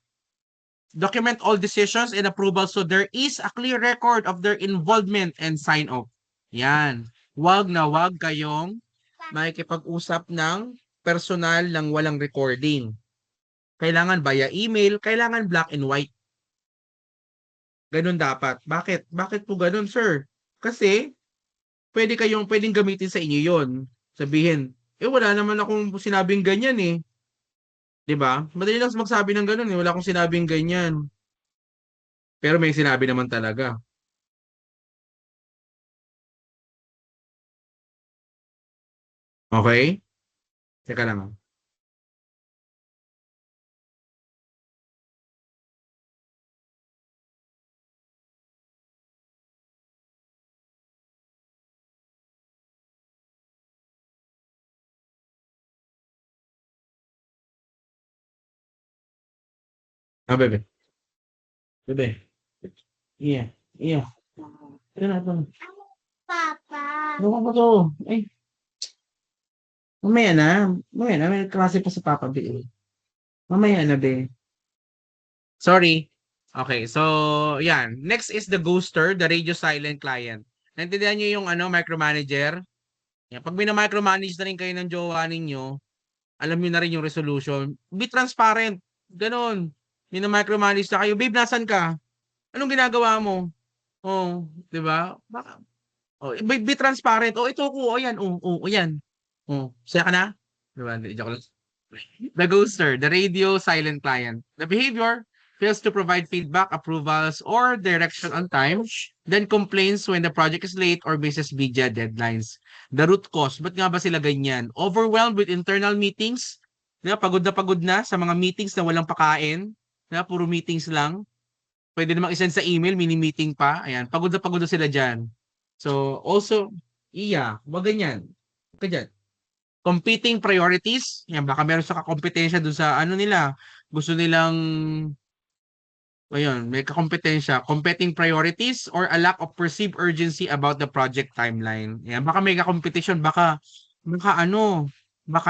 Document all decisions and approvals so there is a clear record of their involvement and sign-off. Yan. Wag kayong makikipag-usap ng personal ng walang recording. Kailangan via email, kailangan black and white. Ganun dapat. Bakit? Bakit po ganun, sir? Kasi, pwedeng gamitin sa inyo yon. Sabihin, wala naman akong sinabing ganyan eh. 'Di ba? Madali lang magsabi ng ganun eh. Wala akong sinabing ganyan. Pero may sinabi naman talaga. Okay? Teka lang. Bebe. Bebe. Iya. Iya. Ito na ito. Papa. Ano ba to? Ay. Mamaya na. May klase pa sa Papa B. Mamaya na, be. Sorry. Okay, so yan. Next is the ghoster, the radio silent client. Naintindihan niyo yung micromanager? Yan. Pag mina-micromanage na rin kayo ng jowa ninyo, alam niyo na rin yung resolution. Be transparent. Ganon. Mina-micromanage na kayo. Babe, nasan ka? Anong ginagawa mo? Oh, 'di ba? Baka be transparent. Ito ko. Yan. Yan. Saya ka na? 'Di ba? Joke lang. The ghoster, the radio silent client. The behavior fails to provide feedback, approvals, or direction on time, then complains when the project is late or misses media deadlines. The root cause, ba't nga ba sila ganyan? Overwhelmed with internal meetings, pagod na sa mga meetings na walang pakain, puro meetings lang. Pwede namang isend sa email, mini-meeting pa. Ayan, pagod na sila dyan. So, also, wag ganyan. Wag ka dyan. Competing priorities, yan, baka meron sa kakompetensya dun sa ano nila, gusto nilang, ayun, may kakompetensya, competing priorities or a lack of perceived urgency about the project timeline. Yan, baka may kakompetition, baka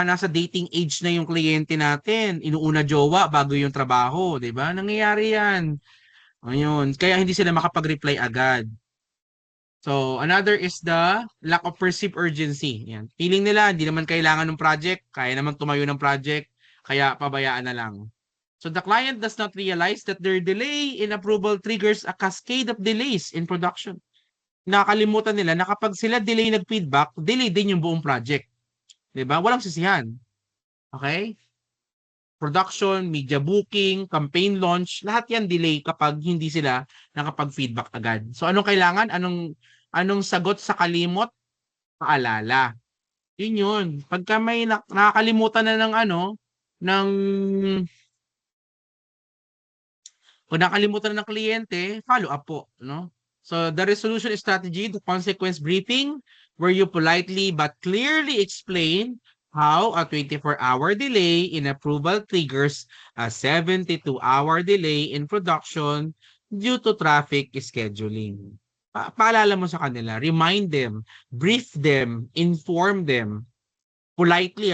nasa dating age na yung kliyente natin, inuuna jowa bago yung trabaho, di ba? Nangyayari yan. Ayun, kaya hindi sila makapag-reply agad. So, another is the lack of perceived urgency. Yan. Feeling nila, hindi naman kailangan ng project, kaya naman tumayo ng project, kaya pabayaan na lang. So, the client does not realize that their delay in approval triggers a cascade of delays in production. Nakakalimutan nila na kapag sila delay nag-feedback, delay din yung buong project. Diba? Walang sisihan. Okay? Production, media booking, campaign launch, lahat yan delay kapag hindi sila nakapag-feedback agad. So anong kailangan? Anong sagot sa kalimot? Paalala. Yun yun. Pagka may nakakalimutan na ng ng kung nakalimutan na ng kliyente, follow up po, no? So the resolution strategy, the consequence briefing, where you politely but clearly explain how a 24-hour delay in approval triggers a 72-hour delay in production due to traffic scheduling. Paalala mo sa kanila, remind them, brief them, inform them. Politely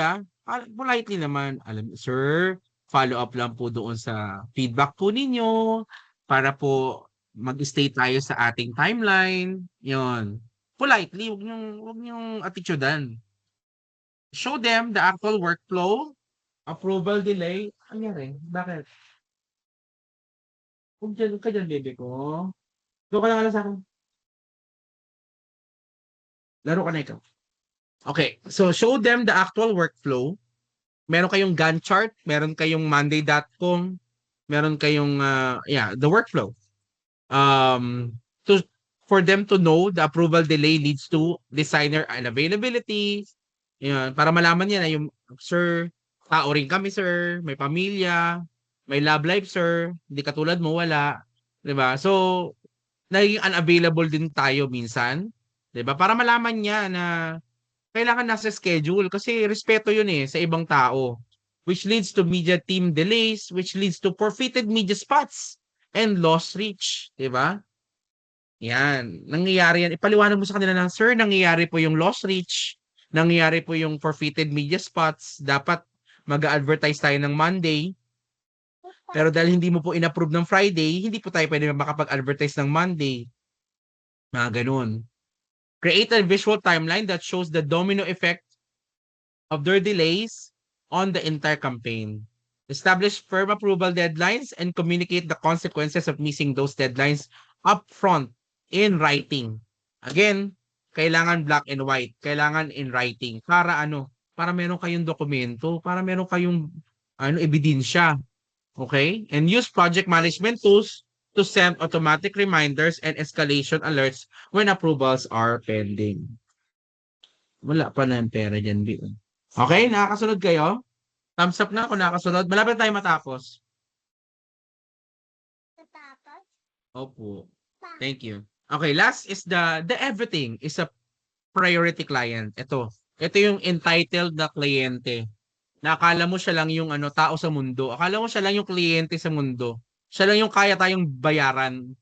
politely naman, sir, follow up lang po doon sa feedback po ninyo para po mag-stay tayo sa ating timeline. Yon. Politely, wag niyong attitudean. Show them the actual workflow, approval delay. Ano rin? Bakit? Huwag ka dyan, baby ko. Doon ka lang sa akin. Laro ka na ikaw. Okay, so show them the actual workflow. Meron kayong Gantt chart, meron kayong monday.com, meron kayong the workflow. To for them to know the approval delay leads to designer unavailability. Yan, para malaman niya na yung sir, tao rin kami sir, may pamilya, may love life sir, hindi katulad mo wala, 'di ba? So naging unavailable din tayo minsan, 'di ba? Para malaman niya na kailangan nasa schedule kasi respeto 'yun sa ibang tao, which leads to media team delays, which leads to forfeited media spots and lost reach, 'di ba? Yan, nangyayari yan. Ipaliwanag mo sa kanila na, sir, nangyayari po yung lost reach, nangyayari po yung forfeited media spots, dapat mag-advertise tayo ng Monday, pero dahil hindi mo po in-approve ng Friday, hindi po tayo pwede makapag-advertise ng Monday. Mga ganun. Create a visual timeline that shows the domino effect of their delays on the entire campaign. Establish firm approval deadlines and communicate the consequences of missing those deadlines upfront in writing. Again, kailangan black and white, kailangan in writing para para meron kayong dokumento, para meron kayong ebidensya. Okay? And use project management tools to send automatic reminders and escalation alerts when approvals are pending. Wala pa na yung pera dyan, B. Okay? Nakakasunod kayo? Thumbs up na kung nakakasunod. Malapit tayo matapos. Opo. Thank you. Okay, last is the everything is a priority client. Ito yung entitled na kliyente. Nakala mo siya lang yung tao sa mundo. Akala mo siya lang yung kliyente sa mundo. Siya lang yung kaya tayong bayaran.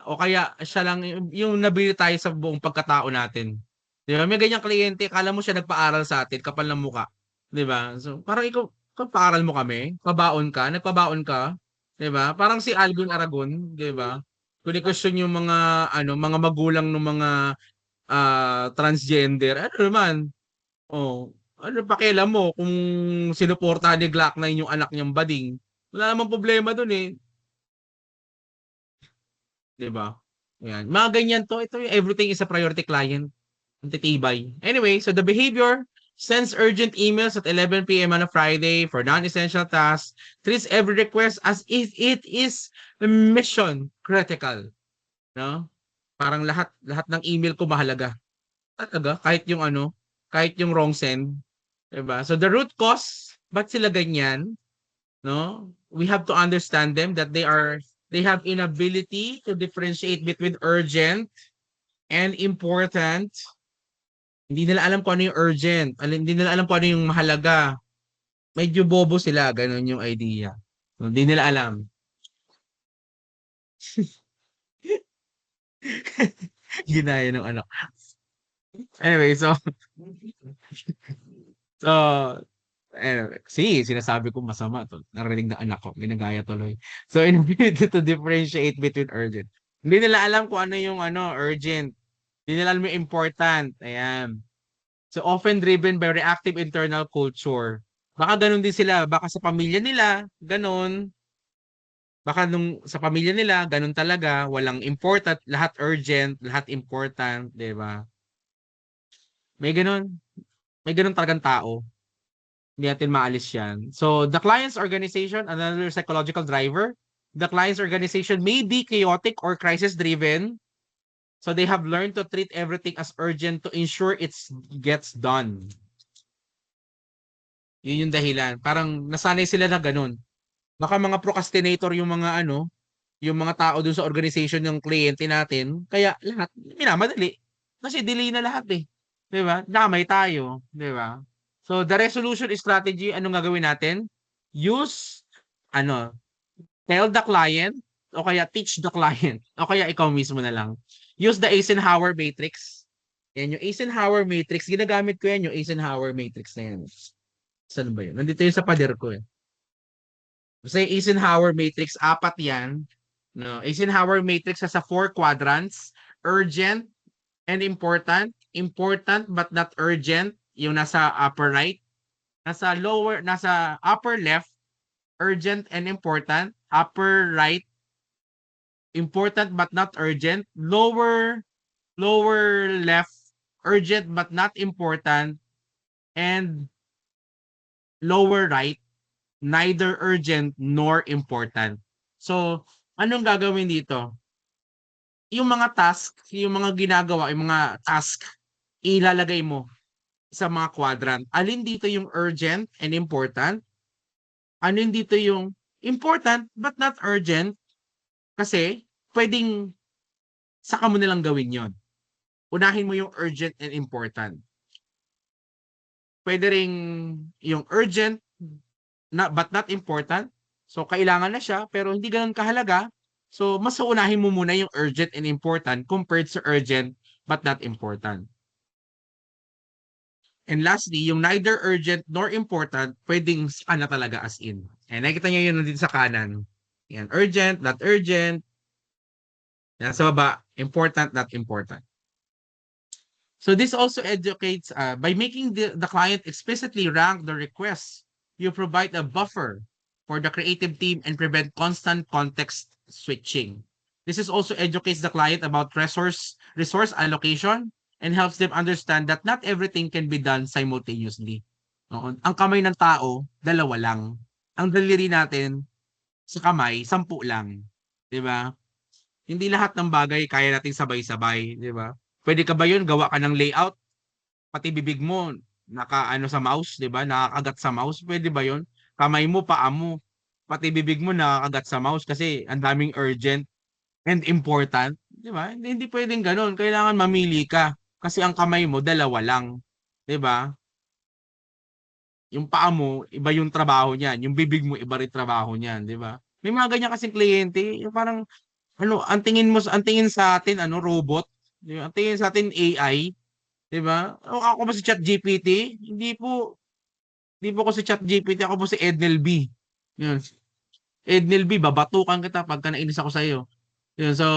O kaya siya lang yung nabili tayo sa buong pagkatao natin. Di ba? May ganyang kliyente, akala mo siya nagpaaral sa atin, kapal ng muka. Di ba? So, parang ikaw paaral mo kami, nagpabaon ka, 'di ba? Parang si Alvin Aragon, 'di ba? Kuni-question yung mga mga magulang ng mga transgender. Ano naman? Oh, ano pakialam mo kung sinuportahan ni Glock-9 yung anak niyang bading? Wala namang problema doon 'di ba? Yan. Mga ganyan to, ito yung everything is a priority client. Ang titibay. Anyway, so the behavior sends urgent emails at 11 p.m. on a Friday for non-essential tasks, treats every request as if it is mission critical. No? Parang lahat ng email ko mahalaga. Talaga, kahit yung wrong send, 'di ba? So the root cause, ba't sila ganyan? No? We have to understand them that they have inability to differentiate between urgent and important. Hindi nila alam kung ano yung urgent. Hindi nila alam kung ano yung mahalaga. Medyo bobo sila, ganun yung idea. Hindi nila alam. Ginaya ng anak. Anyway, so, sinasabi ko masama to. Narinig ng anak ko, ginagaya tuloy. So, inability to differentiate between urgent. Hindi nila alam kung ano yung urgent. Hindi nila alam yung important. Ayan. So, often driven by reactive internal culture. Baka ganun din sila. Baka sa pamilya nila, ganun. Baka sa pamilya nila, ganun talaga. Walang important, lahat urgent, lahat important, di ba? May ganun. May ganun talagang tao. Hindi natin maalis yan. So, the client's organization, another psychological driver, the client's organization may be chaotic or crisis-driven. So, they have learned to treat everything as urgent to ensure it gets done. Yun yung dahilan. Parang nasanay sila na ganun. Baka mga procrastinator yung mga yung mga tao dun sa organization ng kliyente natin. Kaya lahat, minamadali. Kasi delay na lahat eh. 'Di ba? Damay tayo, 'di ba? So the resolution strategy, anong gagawin natin? Use ano, tell the client o kaya teach the client o kaya ikaw mismo na lang. Use the Eisenhower matrix. Yan yung Eisenhower matrix, ginagamit ko yan yung Eisenhower matrix na yan. Saan ba yun? Nandito yun sa pader ko eh. Kasi Eisenhower matrix, apat yan. No, Eisenhower matrix has a 4 quadrants. Urgent and important. Important but not urgent. Yung nasa upper right. Nasa upper left, urgent and important. Upper right, important but not urgent. Lower left, urgent but not important. And lower right, neither urgent nor important. So, anong gagawin dito? Yung mga task, yung mga ginagawa, yung mga task, ilalagay mo sa mga quadrant. Alin dito yung urgent and important? Alin dito yung important but not urgent? Kasi pwedeng saka mo nilang gawin yon. Unahin mo yung urgent and important. Pwede ring yung urgent but not important. So, kailangan na siya pero hindi ganun kahalaga. So, mas uunahin mo muna yung urgent and important compared sa urgent but not important. And lastly, yung neither urgent nor important, pwedeng na talaga as in. And nakikita nyo yun dito sa kanan. Yan, urgent, not urgent. Yan, sa baba, important, not important. So this also educates, by making the client explicitly rank the requests, you provide a buffer for the creative team and prevent constant context switching. This is also educates the client about resource allocation and helps them understand that not everything can be done simultaneously. Ang kamay ng tao, dalawa lang. Ang daliri natin sa kamay, 10 lang. 'Di ba? Hindi lahat ng bagay kaya nating sabay-sabay, 'di ba? Pwede ka ba 'yun gawa ka ng layout, pati bibig mo nakaano sa mouse, 'di ba? Nakakagat sa mouse, pwede ba 'yun? Kamay mo, paa mo, pati bibig mo nakakagat sa mouse kasi ang daming urgent and important, 'di ba? Hindi pwedeng gano'n. Kailangan mamili ka kasi ang kamay mo dalawa lang, 'di ba? Yung paa mo, iba yung trabaho niyan, yung bibig mo iba rin trabaho niyan, 'di ba? May mga ganyan kasing kliyente, yung parang ang tingin sa atin robot, 'di ba? Ang tingin sa atin AI, 'di ba? Ako ba si ChatGPT? Hindi po ako si ChatGPT, ako po si Ednel B. Yun. Ednel B, babatukan kita pagka nainis ako sa iyo. Yun, so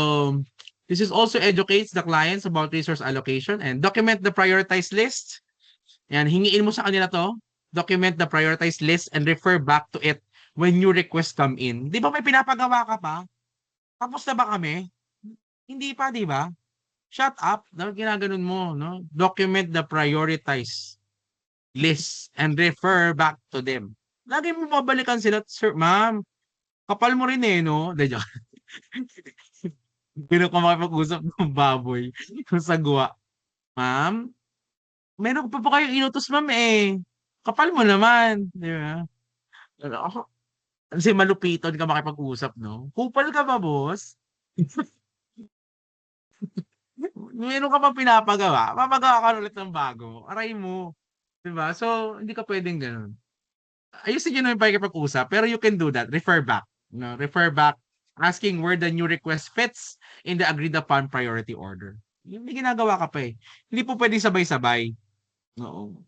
this is also educates the clients about resource allocation and document the prioritized list. Yan, hingiin mo sa kanila to. Document the prioritized list and refer back to it when new requests come in. Di ba may pinapagawa ka pa? Tapos na ba kami? Hindi pa, di ba? Shut up. Dapat ginaganon mo, no? Document the prioritized list and refer back to them. Lagi mo babalikan sila, sir, ma'am, kapal mo rin eh, no? De joke. Pero kung makipag-usap ng baboy, yung sagwa, ma'am, meron pa po kayong inutos, ma'am eh. Kapal mo naman, di ba? Ako, kasi malupiton ka makipag-usap, no? Kupal ka ba, boss? Meron ka pang pinapagawa, papagawa ka ulit ng bago, aray mo, 'di ba? So, hindi ka puwedeng gano'n. Ayusin niyo na yung pakikipag-usap, pero you can do that, refer back, refer back, asking where the new request fits in the agreed upon priority order. Yung may ginagawa ka pa, eh. Hindi po puwedeng sabay-sabay, oo.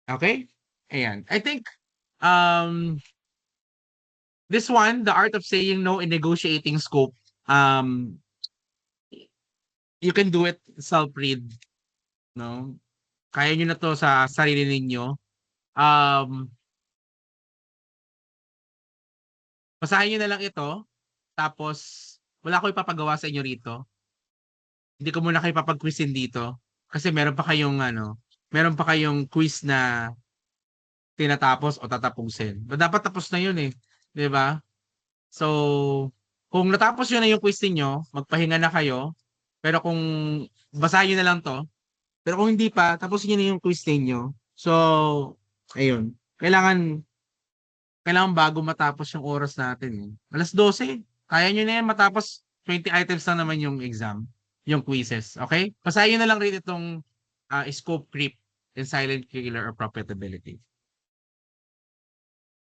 Okay? Ayan. I think, um, this one, the art of saying no in negotiating scope, um, you can do it self-read, no? Kaya niyo na 'to sa sarili ninyo. Um, Basahin niyo na lang ito, tapos wala akong ipapagawa sa inyo rito. Hindi ko muna kayo papag-quizin dito kasi meron pa kayong quiz na tinatapos o tatapusin. Dapat tapos na 'yun, eh, 'di ba? So, kung natapos niyo na yung quiz ninyo, magpahinga na kayo. Pero kung basahin niyo na lang 'to, pero kung hindi pa, tapusin niyo na yung quiz ninyo. So, ayun. Kailangan bago matapos yung oras natin, eh. 12:00, kaya niyo na yan matapos 20 items lang naman yung exam, yung quizzes, okay? Basahin niyo na lang rin itong, scope creep and silent killer or profitability.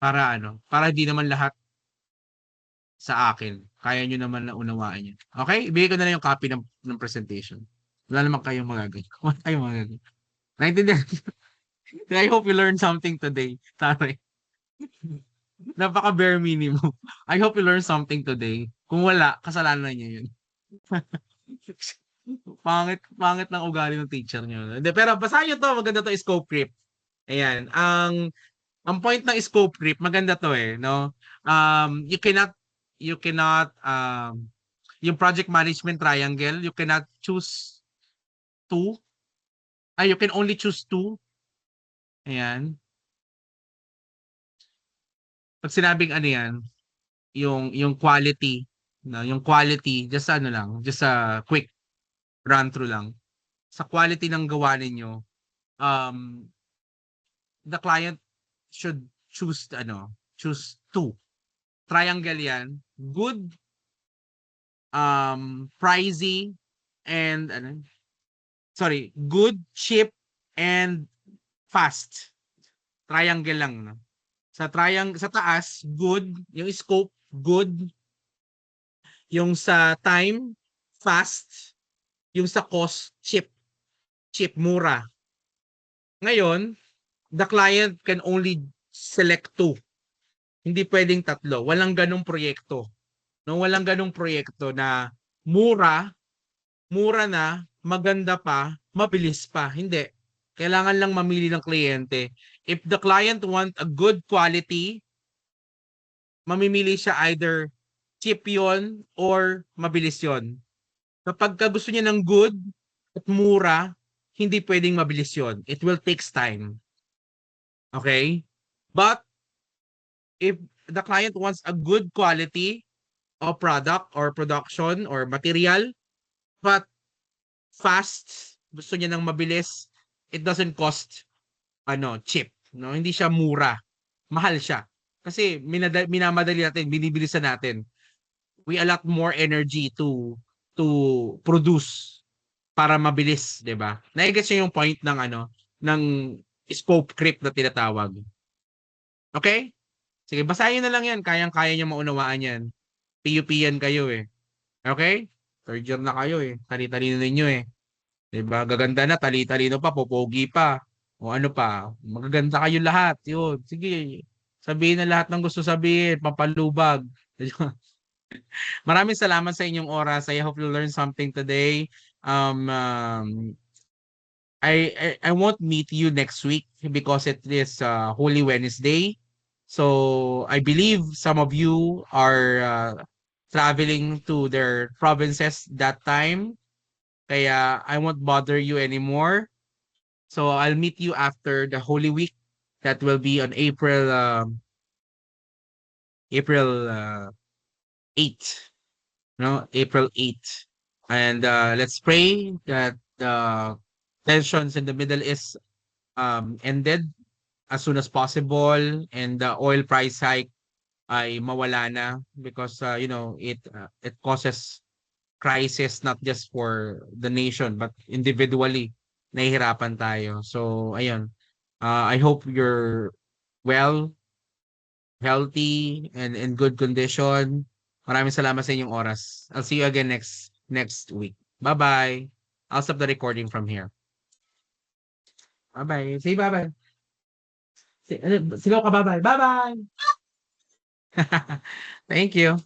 Para hindi naman lahat sa akin. Kaya niyo naman na unawaan yun. Okay? Ibigay ko na lang yung copy ng presentation. Wala naman kayong magagawa. Wala kayong magagawa. Naintindihan niyo? I hope you learned something today. Taray. Napaka bare minimum. I hope you learned something today. Kung wala, kasalanan niyo yun. Pangit, pangit ng ugali ng teacher niyo. Hindi, pero basahin niyo to, maganda to scope creep. Ayan. Ang point ng scope creep, maganda to, eh, no? You cannot yung project management triangle, you cannot choose two. You can only choose two. Ayan. Pag sinabing ano yan, yung quality, no, yung quality, just ano lang, just a quick run through lang. Sa quality ng gawa ninyo, um, the client should choose two. Triangle yan. Good, pricey, and good, cheap, and fast. Triangle lang, no? Sa taas, good, yung scope, good, yung sa time, fast, yung sa cost, cheap, mura. Ngayon, the client can only select two. Hindi pwedeng tatlo. Walang ganong proyekto. No, walang ganong proyekto na mura, mura na, maganda pa, mabilis pa. Hindi. Kailangan lang mamili ng kliyente. If the client want a good quality, mamimili siya either cheap yon or mabilis yon. Kapag gusto niya ng good at mura, hindi pwedeng mabilis yon. It will takes time. Okay? But if the client wants a good quality of product or production or material, but fast, gusto niya ng mabilis, it doesn't cost cheap, no? Hindi siya mura. Mahal siya. Kasi minamadali natin, binibilisan natin. We allot more energy to produce para mabilis, 'di ba? Nai-gets niyo yung point ng scope creep na tinatawag. Okay? Sige, basahin na lang 'yan, kayang-kaya niyo maunawaan 'yan. PUP yan kayo, eh. Okay? Third year na kayo, eh. Tali-talino ninyo, eh. 'Di ba? Gaganda na, tali-talino pa, popogi pa. O ano pa, magaganda kayo lahat. Yun. Sige, sabihin na lahat ng gusto sabihin, pampalubag. Maraming salamat sa inyong oras. I hope you learned something today. Um, um, I won't meet you next week because it is Holy Wednesday. So I believe some of you are traveling to their provinces that time. Kaya I won't bother you anymore. So I'll meet you after the Holy Week. That will be on April 8th. No, April 8th. And let's pray that the tensions in the Middle East ended as soon as possible and the oil price hike ay mawala na because it causes crisis not just for the nation but individually nahihirapan tayo. So ayun, I hope you're well, healthy, and in good condition. Maraming salamat sa inyong oras. I'll see you again next week. Bye-bye. I'll stop the recording from here. Bye-bye. Say bye-bye. Sigaw ka bye-bye. Bye-bye. Thank you.